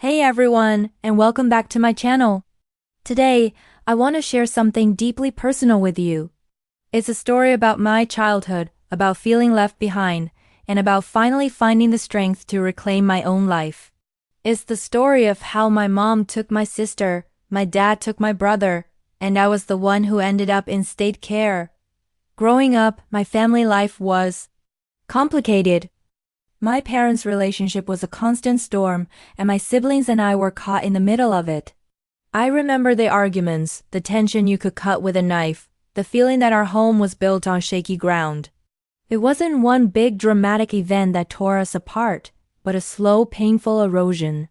Hey everyone, and welcome back to my channel. Today, I want to share something deeply personal with you. It's a story about my childhood, about feeling left behind, and about finally finding the strength to reclaim my own life. It's the story of how my mom took my sister, my dad took my brother, and I was the one who ended up in state care. Growing up, my family life was complicated. My parents' relationship was a constant storm, and my siblings and I were caught in the middle of it. I remember the arguments, the tension you could cut with a knife, the feeling that our home was built on shaky ground. It wasn't one big dramatic event that tore us apart, but a slow, painful erosion.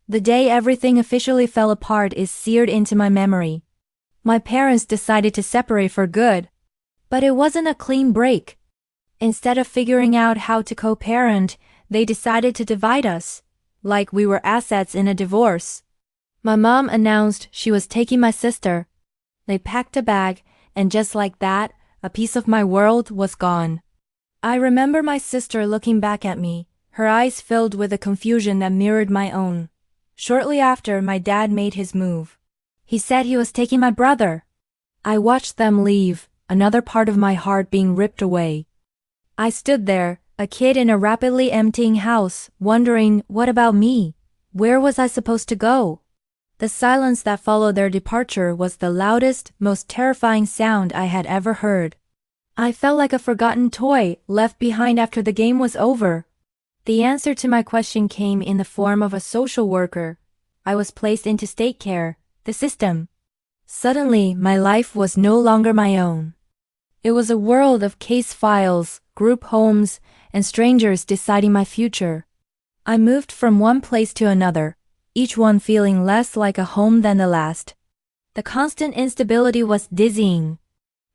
The day everything officially fell apart is seared into my memory. My parents decided to separate for good. But it wasn't a clean break. Instead of figuring out how to co-parent, they decided to divide us, like we were assets in a divorce. My mom announced she was taking my sister. They packed a bag, and just like that, a piece of my world was gone. I remember my sister looking back at me, her eyes filled with a confusion that mirrored my own. Shortly after, my dad made his move. He said he was taking my brother. I watched them leave, another part of my heart being ripped away. I stood there, a kid in a rapidly emptying house, wondering, what about me? Where was I supposed to go? The silence that followed their departure was the loudest, most terrifying sound I had ever heard. I felt like a forgotten toy, left behind after the game was over. The answer to my question came in the form of a social worker. I was placed into state care, the system. Suddenly, my life was no longer my own. It was a world of case files, group homes, and strangers deciding my future. I moved from one place to another, each one feeling less like a home than the last. The constant instability was dizzying.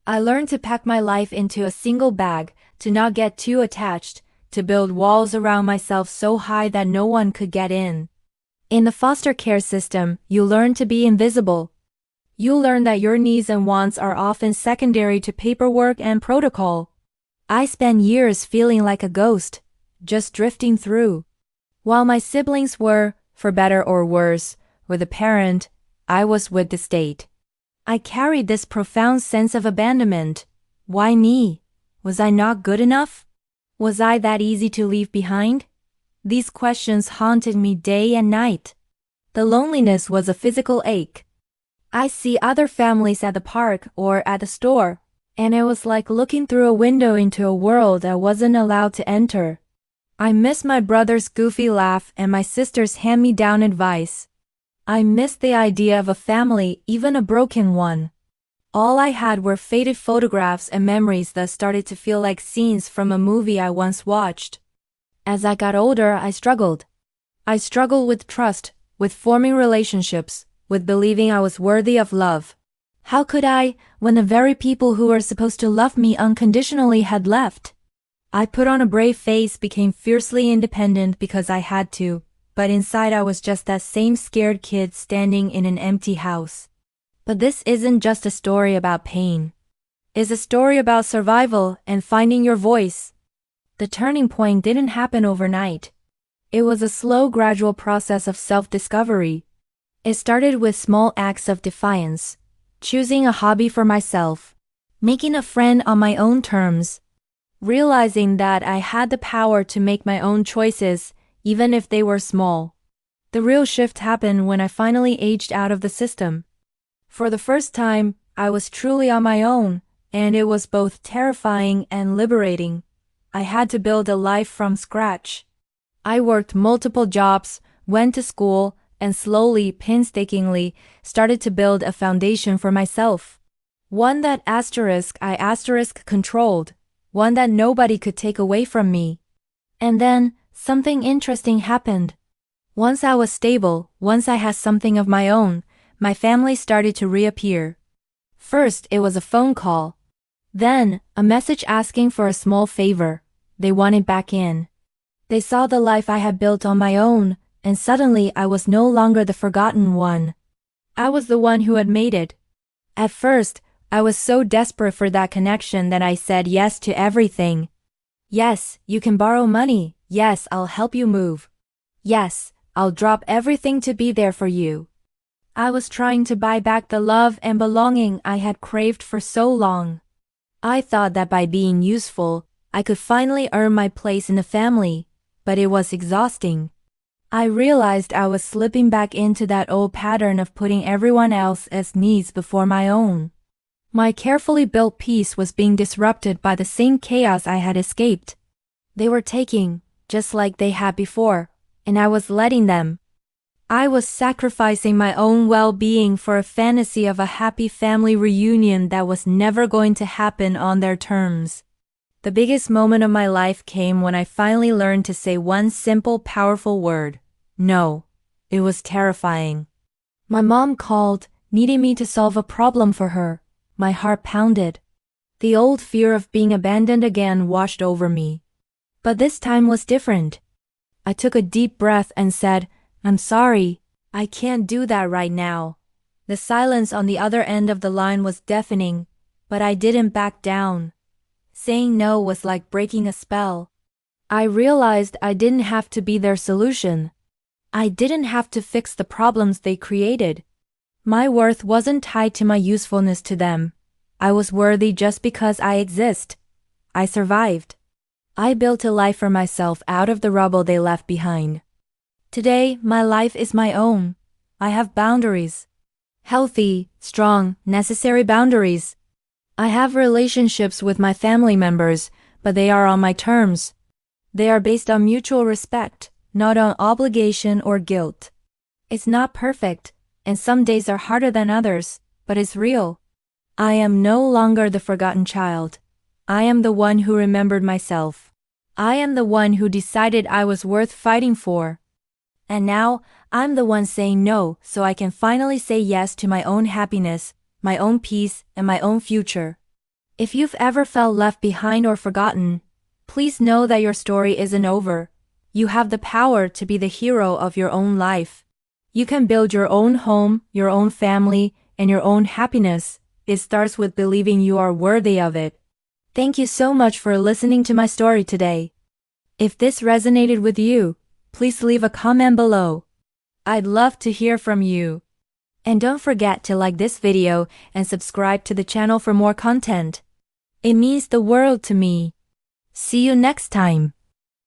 I learned to pack my life into a single bag, to not get too attached, to build walls around myself so high that no one could get in. In the foster care system, you learn to be invisible. You learn that your needs and wants are often secondary to paperwork and protocol. I spent years feeling like a ghost, just drifting through. While my siblings were, for better or worse, with a parent, I was with the state. I carried this profound sense of abandonment. Why me? Was I not good enough? Was I that easy to leave behind? These questions haunted me day and night. The loneliness was a physical ache. I see other families at the park or at the store, and it was like looking through a window into a world I wasn't allowed to enter. I miss my brother's goofy laugh and my sister's hand-me-down advice. I missed the idea of a family, even a broken one. All I had were faded photographs and memories that started to feel like scenes from a movie I once watched. As I got older, I struggled. I struggled with trust, with forming relationships, with believing I was worthy of love. How could I, when the very people who were supposed to love me unconditionally had left? I put on a brave face, became fiercely independent because I had to, but inside I was just that same scared kid standing in an empty house. But this isn't just a story about pain. It's a story about survival and finding your voice. The turning point didn't happen overnight. It was a slow, gradual process of self-discovery. It started with small acts of defiance, choosing a hobby for myself, making a friend on my own terms, realizing that I had the power to make my own choices, even if they were small. The real shift happened when I finally aged out of the system. For the first time, I was truly on my own, and it was both terrifying and liberating. I had to build a life from scratch. I worked multiple jobs, went to school, and slowly, painstakingly, started to build a foundation for myself. One that I controlled. One that nobody could take away from me. And then, something interesting happened. Once I was stable, once I had something of my own, my family started to reappear. First, it was a phone call. Then, a message asking for a small favor. They wanted back in. They saw the life I had built on my own, and suddenly I was no longer the forgotten one. I was the one who had made it. At first, I was so desperate for that connection that I said yes to everything. Yes, you can borrow money. Yes, I'll help you move. Yes, I'll drop everything to be there for you. I was trying to buy back the love and belonging I had craved for so long. I thought that by being useful, I could finally earn my place in the family, but it was exhausting. I realized I was slipping back into that old pattern of putting everyone else's needs before my own. My carefully built peace was being disrupted by the same chaos I had escaped. They were taking, just like they had before, and I was letting them. I was sacrificing my own well-being for a fantasy of a happy family reunion that was never going to happen on their terms. The biggest moment of my life came when I finally learned to say one simple, powerful word: no. It was terrifying. My mom called, needing me to solve a problem for her. My heart pounded. The old fear of being abandoned again washed over me. But this time was different. I took a deep breath and said, "I'm sorry, I can't do that right now." The silence on the other end of the line was deafening, but I didn't back down. Saying no was like breaking a spell. I realized I didn't have to be their solution. I didn't have to fix the problems they created. My worth wasn't tied to my usefulness to them. I was worthy just because I exist. I survived. I built a life for myself out of the rubble they left behind. Today, my life is my own. I have boundaries. Healthy, strong, necessary boundaries. I have relationships with my family members, but they are on my terms. They are based on mutual respect, not on obligation or guilt. It's not perfect, and some days are harder than others, but it's real. I am no longer the forgotten child. I am the one who remembered myself. I am the one who decided I was worth fighting for. And now, I'm the one saying no so I can finally say yes to my own happiness, my own peace, and my own future. If you've ever felt left behind or forgotten, please know that your story isn't over. You have the power to be the hero of your own life. You can build your own home, your own family, and your own happiness. It starts with believing you are worthy of it. Thank you so much for listening to my story today. If this resonated with you, please leave a comment below. I'd love to hear from you. And don't forget to like this video and subscribe to the channel for more content. It means the world to me. See you next time.